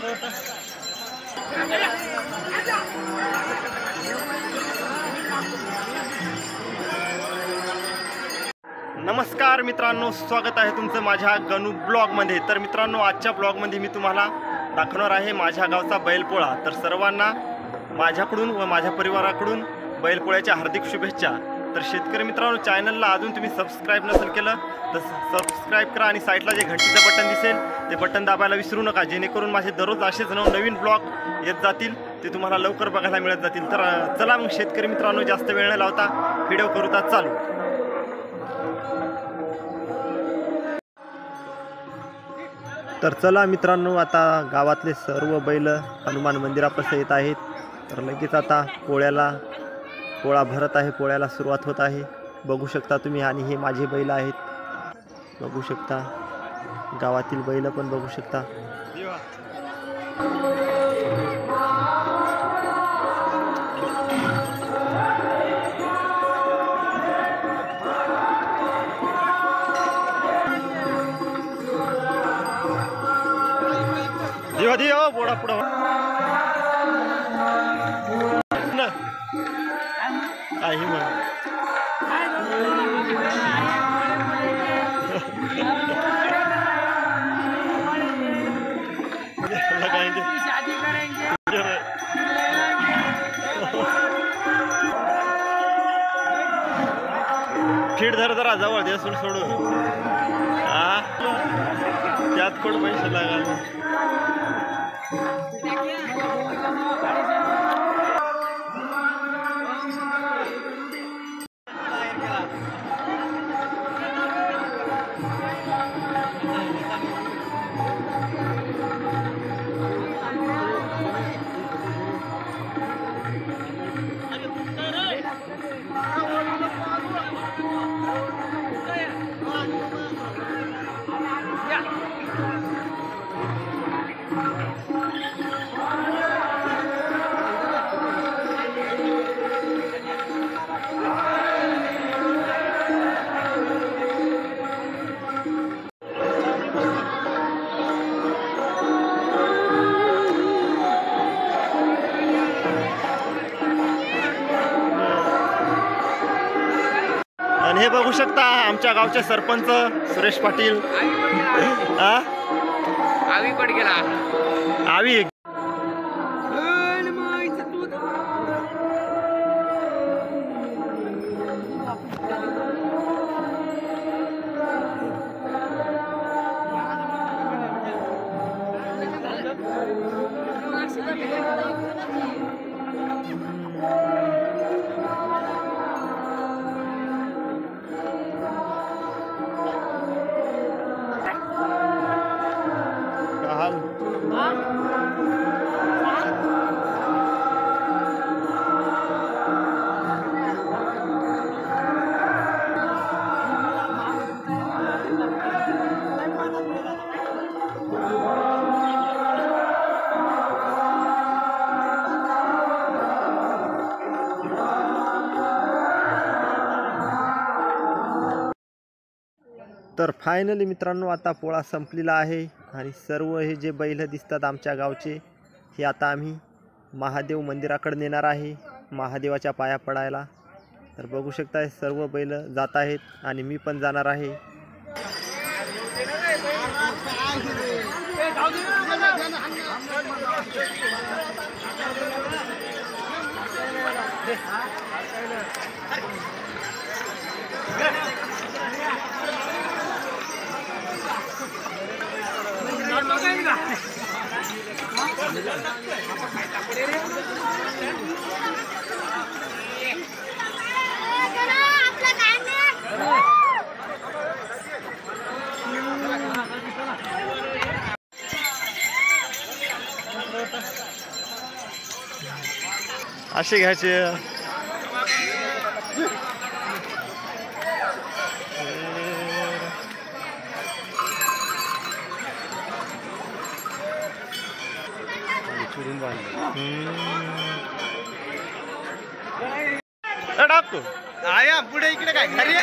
नमस्कार मित्रांनो, स्वागत आहे तुमचं माझ्या गणू ब्लॉगमध्ये। तर मित्रांनो, आजच्या ब्लॉगमध्ये मी तुम्हाला दाखवणार आहे माझ्या गावचा बैलपोळा। तर सर्वांना माझ्याकडून व माझ्या परिवाराकडून बैलपोळ्याच्या हार्दिक शुभेच्छा। तर शेतकरी मित्रांनो, चॅनलला अजून तुम्ही सबस्क्राईब नसेल केलं तर सबस्क्राईब करा आणि साईडला जे घंटीचं बटन दिसेल ते बटन दाबायला विसरू नका, जेणेकरून माझे दररोज असेच नवीन ब्लॉग येत जातील, ते तुम्हाला लवकर बघायला मिळत जातील। तर चला मग शेतकरी मित्रांनो, जास्त वेळ न लावता व्हिडिओ करूता चालू। तर चला मित्रांनो, आता गावातले सर्व बैल हनुमान मंदिरापासून येत आहेत। तर लगेच आता पोळा भरत आहे, पोळ्याला सुरुवात होत आहे, बघू शकता तुम्ही। आणि हे माझे बैल आहेत, बघू शकता, गावातील बैल पण बघू शकता। दिवा दिवा बोडा पुढं काही मग फीड धर जरा जवळ दे सोडून हा त्यात कोण पैसे लागाल। आणि हे बघू शकता आमच्या गावचे सरपंच सुरेश पाटील। आवी पड गेला आवी तर फायनली मित्रांनो, आता पोळा संपलेला आहे आणि सर्व हे जे बैल दिसतात आमच्या गावचे, हे आता आम्ही महादेव मंदिराकडे नेणार आहे महादेवाच्या पाया पडायला। तर बघू शकता सर्व बैल जात आहेत आणि मी पण जाणार आहे। असे घ्यायचे टाकतो आया पुढे इकडे काय घरी